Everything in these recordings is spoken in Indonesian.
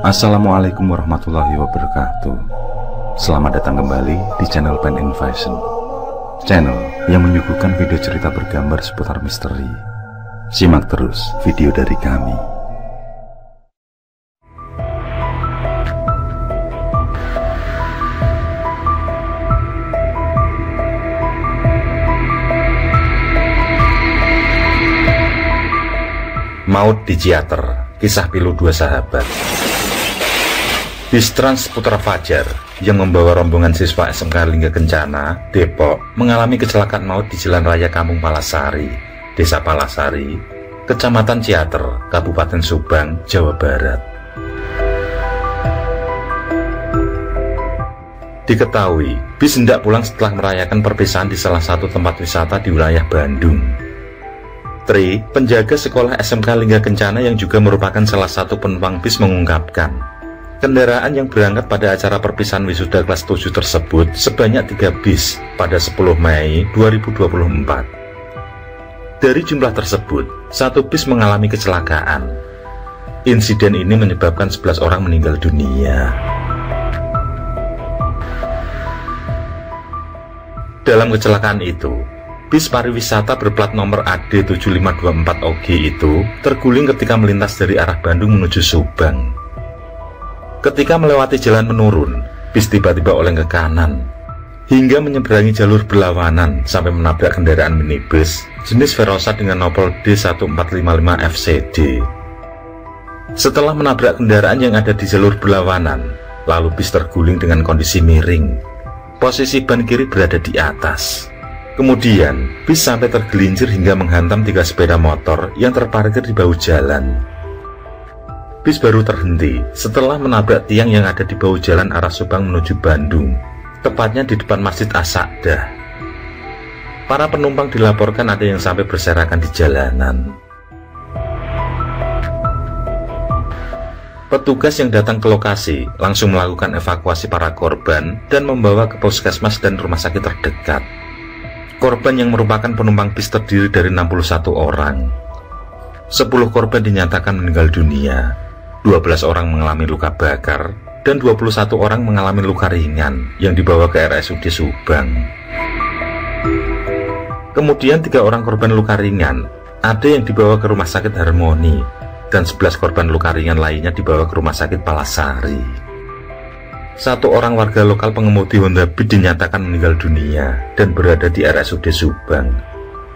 Assalamualaikum warahmatullahi wabarakatuh. Selamat datang kembali di channel Pen Invasion, channel yang menyuguhkan video cerita bergambar seputar misteri. Simak terus video dari kami. Maut di Ciater, kisah pilu dua sahabat. Bis Trans Putra Fajar yang membawa rombongan siswa SMK Lingga Kencana, Depok, mengalami kecelakaan maut di Jalan Raya Kampung Palasari, Desa Palasari, Kecamatan Ciater, Kabupaten Subang, Jawa Barat. Diketahui, bis hendak pulang setelah merayakan perpisahan di salah satu tempat wisata di wilayah Bandung. Tri, penjaga sekolah SMK Lingga Kencana yang juga merupakan salah satu penumpang bis, mengungkapkan, kendaraan yang berangkat pada acara perpisahan wisuda kelas 7 tersebut sebanyak 3 bis pada 10 Mei 2024. Dari jumlah tersebut, 1 bis mengalami kecelakaan. Insiden ini menyebabkan 11 orang meninggal dunia. Dalam kecelakaan itu, bis pariwisata berplat nomor AD 7524OG itu terguling ketika melintas dari arah Bandung menuju Subang. Ketika melewati jalan menurun, bis tiba-tiba oleng ke kanan hingga menyeberangi jalur berlawanan sampai menabrak kendaraan minibus jenis Verosa dengan nomor D1455FCD. Setelah menabrak kendaraan yang ada di jalur berlawanan, lalu bis terguling dengan kondisi miring. Posisi ban kiri berada di atas. Kemudian, bis sampai tergelincir hingga menghantam 3 sepeda motor yang terparkir di bahu jalan. Bis baru terhenti setelah menabrak tiang yang ada di bahu jalan arah Subang menuju Bandung, tepatnya di depan Masjid As-Sa'dah. Para penumpang dilaporkan ada yang sampai berserakan di jalanan. Petugas yang datang ke lokasi langsung melakukan evakuasi para korban dan membawa ke puskesmas dan rumah sakit terdekat. Korban yang merupakan penumpang bis terdiri dari 61 orang. 10 korban dinyatakan meninggal dunia, 12 orang mengalami luka bakar, dan 21 orang mengalami luka ringan yang dibawa ke RSUD Subang. Kemudian 3 orang korban luka ringan ada yang dibawa ke Rumah Sakit Harmoni, dan 11 korban luka ringan lainnya dibawa ke Rumah Sakit Palasari. 1 orang warga lokal pengemudi Honda Beat dinyatakan meninggal dunia dan berada di RSUD Subang.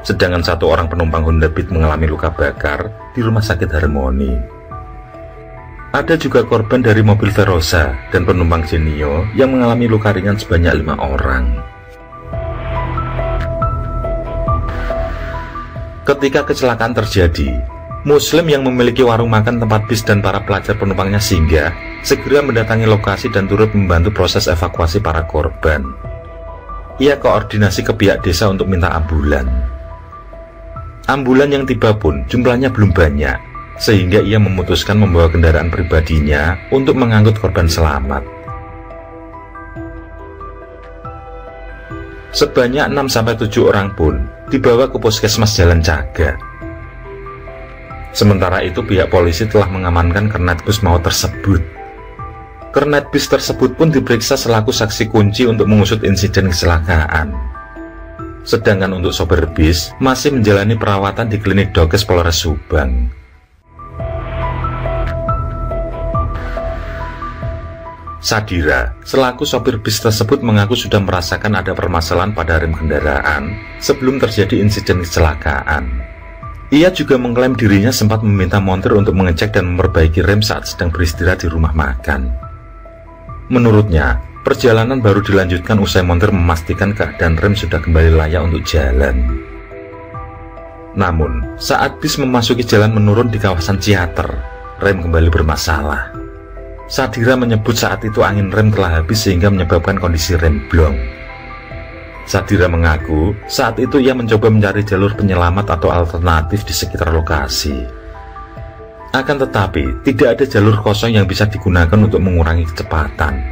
Sedangkan 1 orang penumpang Honda Beat mengalami luka bakar di Rumah Sakit Harmoni. Ada juga korban dari mobil Verosa dan penumpang Genio yang mengalami luka ringan sebanyak 5 orang. Ketika kecelakaan terjadi, Muslim yang memiliki warung makan tempat bis dan para pelajar penumpangnya singgah segera mendatangi lokasi dan turut membantu proses evakuasi para korban. Ia koordinasi ke pihak desa untuk minta ambulan. Ambulan yang tiba pun jumlahnya belum banyak, sehingga ia memutuskan membawa kendaraan pribadinya untuk mengangkut korban selamat. Sebanyak 6-7 orang pun dibawa ke puskesmas Jalan Caga. Sementara itu pihak polisi telah mengamankan kernet bus maut tersebut. Kernet bis tersebut pun diperiksa selaku saksi kunci untuk mengusut insiden kecelakaan. Sedangkan untuk sopir bis masih menjalani perawatan di klinik Dokes Polres Subang. Sadira, selaku sopir bis tersebut mengaku sudah merasakan ada permasalahan pada rem kendaraan sebelum terjadi insiden kecelakaan. Ia juga mengklaim dirinya sempat meminta montir untuk mengecek dan memperbaiki rem saat sedang beristirahat di rumah makan. Menurutnya, perjalanan baru dilanjutkan usai montir memastikan keadaan rem sudah kembali layak untuk jalan. Namun, saat bis memasuki jalan menurun di kawasan Ciater, rem kembali bermasalah. Sadira menyebut saat itu angin rem telah habis sehingga menyebabkan kondisi rem blong. Sadira mengaku saat itu ia mencoba mencari jalur penyelamat atau alternatif di sekitar lokasi. Akan tetapi, tidak ada jalur kosong yang bisa digunakan untuk mengurangi kecepatan.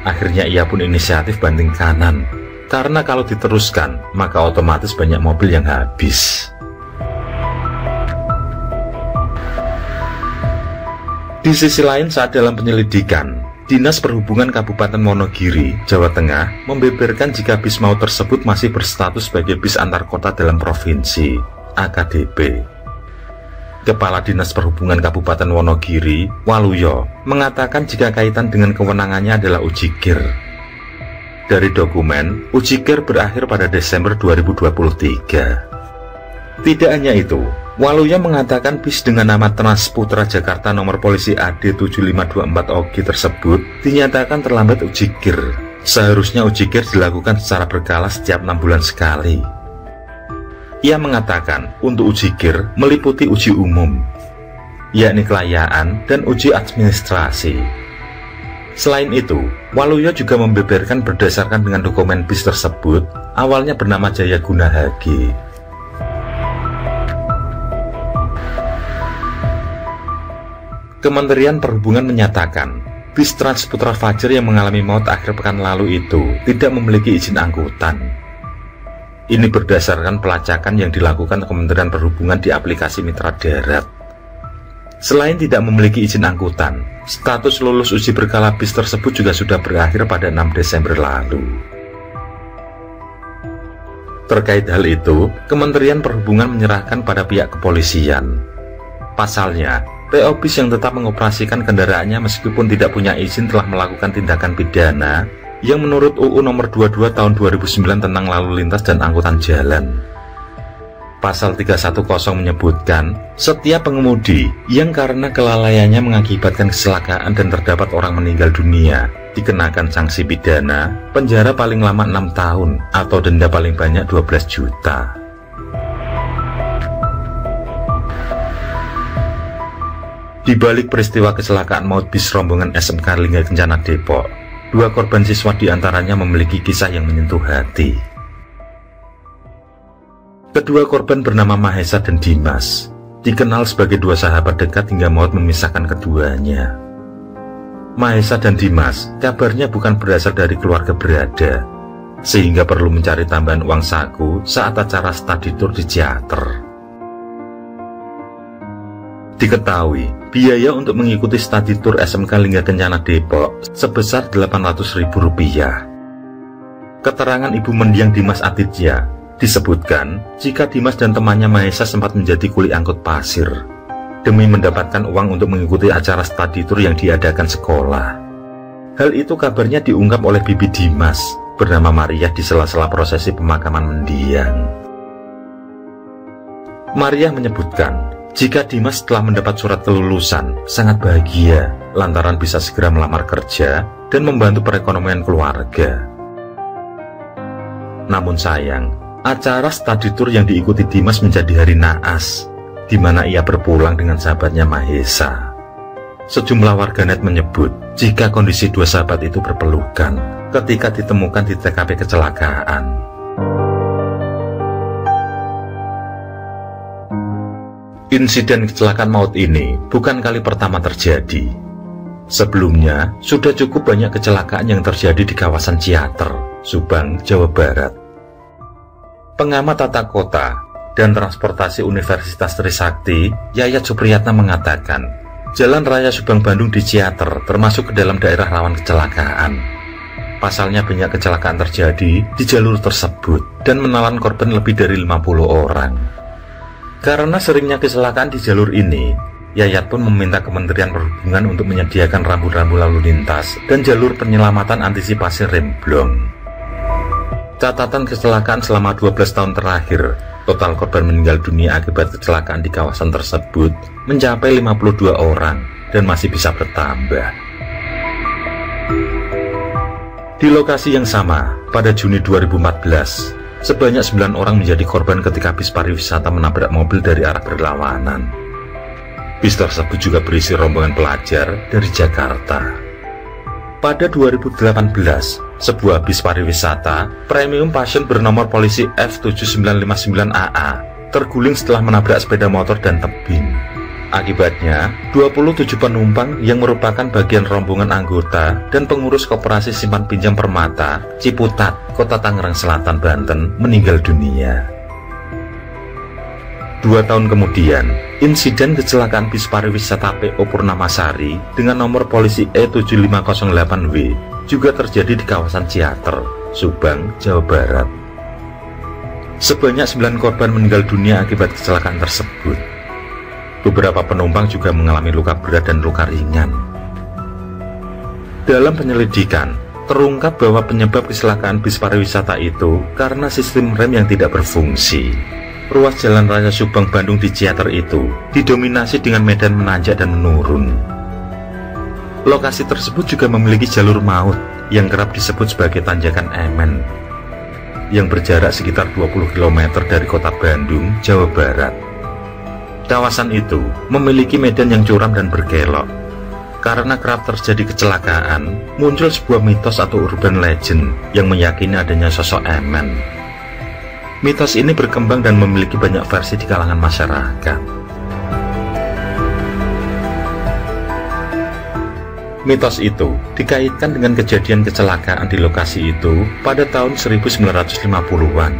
Akhirnya ia pun inisiatif banting kanan, karena kalau diteruskan, maka otomatis banyak mobil yang habis. Di sisi lain, saat dalam penyelidikan, Dinas Perhubungan Kabupaten Wonogiri, Jawa Tengah membeberkan jika bis maut tersebut masih berstatus sebagai bis antar kota dalam provinsi (AKDP). Kepala Dinas Perhubungan Kabupaten Wonogiri, Waluyo, mengatakan jika kaitan dengan kewenangannya adalah ujikir. Dari dokumen, ujikir berakhir pada Desember 2023. Tidak hanya itu, Waluyo mengatakan bis dengan nama Transputra Jakarta nomor polisi AD 7524 OG tersebut dinyatakan terlambat ujikir. Seharusnya ujikir dilakukan secara berkala setiap 6 bulan sekali. Ia mengatakan untuk ujikir meliputi uji umum, yakni kelayaan dan uji administrasi. Selain itu, Waluyo juga membeberkan berdasarkan dengan dokumen bis tersebut, awalnya bernama Jaya Guna HG. Kementerian Perhubungan menyatakan, bis Transputra Fajr yang mengalami maut akhir pekan lalu itu tidak memiliki izin angkutan. Ini berdasarkan pelacakan yang dilakukan Kementerian Perhubungan di aplikasi Mitra Darat. Selain tidak memiliki izin angkutan, status lulus uji berkala bis tersebut juga sudah berakhir pada 6 Desember lalu. Terkait hal itu, Kementerian Perhubungan menyerahkan pada pihak kepolisian. Pasalnya, PO bis yang tetap mengoperasikan kendaraannya meskipun tidak punya izin telah melakukan tindakan pidana yang menurut UU nomor 22 tahun 2009 tentang lalu lintas dan angkutan jalan. Pasal 310 menyebutkan, setiap pengemudi yang karena kelalaiannya mengakibatkan kecelakaan dan terdapat orang meninggal dunia dikenakan sanksi pidana, penjara paling lama 6 tahun atau denda paling banyak 12 juta. Di balik peristiwa kecelakaan maut bis rombongan SMK Lingga Kencana Depok, 2 korban siswa diantaranya memiliki kisah yang menyentuh hati. Kedua korban bernama Mahesa dan Dimas, dikenal sebagai 2 sahabat dekat hingga maut memisahkan keduanya. Mahesa dan Dimas kabarnya bukan berasal dari keluarga berada, sehingga perlu mencari tambahan uang saku saat acara study tour di teater. Diketahui, biaya untuk mengikuti study tour SMK Lingga Kencana Depok sebesar Rp800.000. Keterangan ibu mendiang Dimas Aditya disebutkan jika Dimas dan temannya Mahesa sempat menjadi kuli angkut pasir demi mendapatkan uang untuk mengikuti acara study tour yang diadakan sekolah. Hal itu kabarnya diungkap oleh bibi Dimas bernama Maria di sela-sela prosesi pemakaman mendiang. Maria menyebutkan jika Dimas telah mendapat surat kelulusan, sangat bahagia lantaran bisa segera melamar kerja dan membantu perekonomian keluarga. Namun sayang, acara study tour yang diikuti Dimas menjadi hari naas, di mana ia berpulang dengan sahabatnya Mahesa. Sejumlah warganet menyebut jika kondisi 2 sahabat itu berpelukan ketika ditemukan di TKP kecelakaan. Insiden kecelakaan maut ini bukan kali pertama terjadi. Sebelumnya, sudah cukup banyak kecelakaan yang terjadi di kawasan Ciater, Subang, Jawa Barat. Pengamat tata kota dan transportasi Universitas Trisakti, Yayat Supriyatna mengatakan, Jalan Raya Subang Bandung di Ciater termasuk ke dalam daerah rawan kecelakaan. Pasalnya banyak kecelakaan terjadi di jalur tersebut dan menelan korban lebih dari 50 orang. Karena seringnya kecelakaan di jalur ini, Yayat pun meminta Kementerian Perhubungan untuk menyediakan rambu-rambu lalu lintas dan jalur penyelamatan antisipasi remblong. Catatan kecelakaan selama 12 tahun terakhir, total korban meninggal dunia akibat kecelakaan di kawasan tersebut mencapai 52 orang dan masih bisa bertambah. Di lokasi yang sama, pada Juni 2014, sebanyak 9 orang menjadi korban ketika bis pariwisata menabrak mobil dari arah berlawanan. Bis tersebut juga berisi rombongan pelajar dari Jakarta. Pada 2018, sebuah bis pariwisata premium passion bernomor polisi F7959AA terguling setelah menabrak sepeda motor dan tebing. Akibatnya, 27 penumpang yang merupakan bagian rombongan anggota dan pengurus koperasi simpan pinjam Permata, Ciputat, Kota Tangerang Selatan, Banten, meninggal dunia. 2 tahun kemudian, insiden kecelakaan bis pariwisata PO Purnamasari dengan nomor polisi E7508W juga terjadi di kawasan Ciater, Subang, Jawa Barat. Sebanyak 9 korban meninggal dunia akibat kecelakaan tersebut. Beberapa penumpang juga mengalami luka berat dan luka ringan. Dalam penyelidikan, terungkap bahwa penyebab kecelakaan bis pariwisata itu karena sistem rem yang tidak berfungsi. Ruas Jalan Raya Subang-Bandung di Ciater itu didominasi dengan medan menanjak dan menurun. Lokasi tersebut juga memiliki jalur maut yang kerap disebut sebagai tanjakan Emen, yang berjarak sekitar 20 km dari kota Bandung, Jawa Barat. Kawasan itu memiliki medan yang curam dan berkelok. Karena kerap terjadi kecelakaan, muncul sebuah mitos atau urban legend yang meyakini adanya sosok Emen. Mitos ini berkembang dan memiliki banyak versi di kalangan masyarakat. Mitos itu dikaitkan dengan kejadian kecelakaan di lokasi itu pada tahun 1950-an.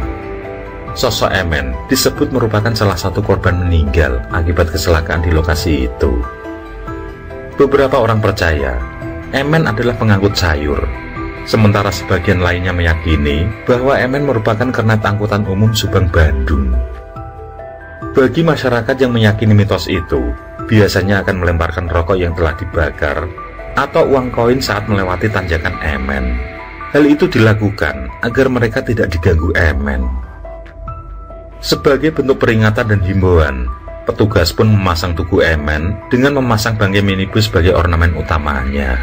Sosok Emen disebut merupakan salah satu korban meninggal akibat kecelakaan di lokasi itu. Beberapa orang percaya Emen adalah pengangkut sayur, sementara sebagian lainnya meyakini bahwa Emen merupakan kernet angkutan umum Subang Bandung. Bagi masyarakat yang meyakini mitos itu, biasanya akan melemparkan rokok yang telah dibakar atau uang koin saat melewati tanjakan Emen. Hal itu dilakukan agar mereka tidak diganggu Emen. Sebagai bentuk peringatan dan himbauan, petugas pun memasang tugu Emen dengan memasang bangkai minibus sebagai ornamen utamanya.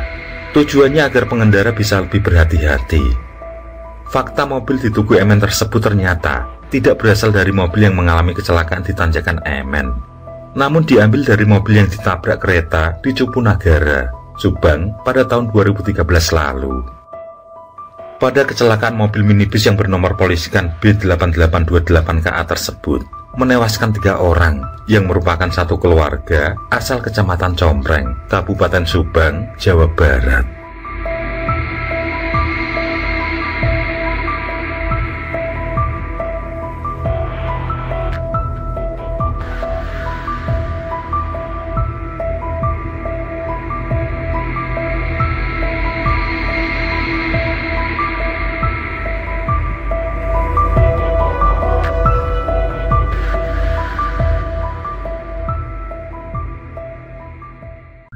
Tujuannya agar pengendara bisa lebih berhati-hati. Fakta mobil di tugu Emen tersebut ternyata tidak berasal dari mobil yang mengalami kecelakaan di tanjakan Emen, namun diambil dari mobil yang ditabrak kereta di Cupunagara, Subang pada tahun 2013 lalu. Pada kecelakaan mobil minibus yang bernomor polisikan B8828KA tersebut menewaskan 3 orang yang merupakan satu keluarga asal Kecamatan Compreng, Kabupaten Subang, Jawa Barat.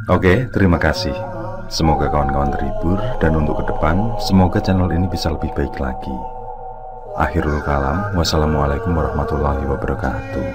Oke, terima kasih. Semoga kawan-kawan terhibur, dan untuk ke depan, semoga channel ini bisa lebih baik lagi. Akhirul kalam, wassalamualaikum warahmatullahi wabarakatuh.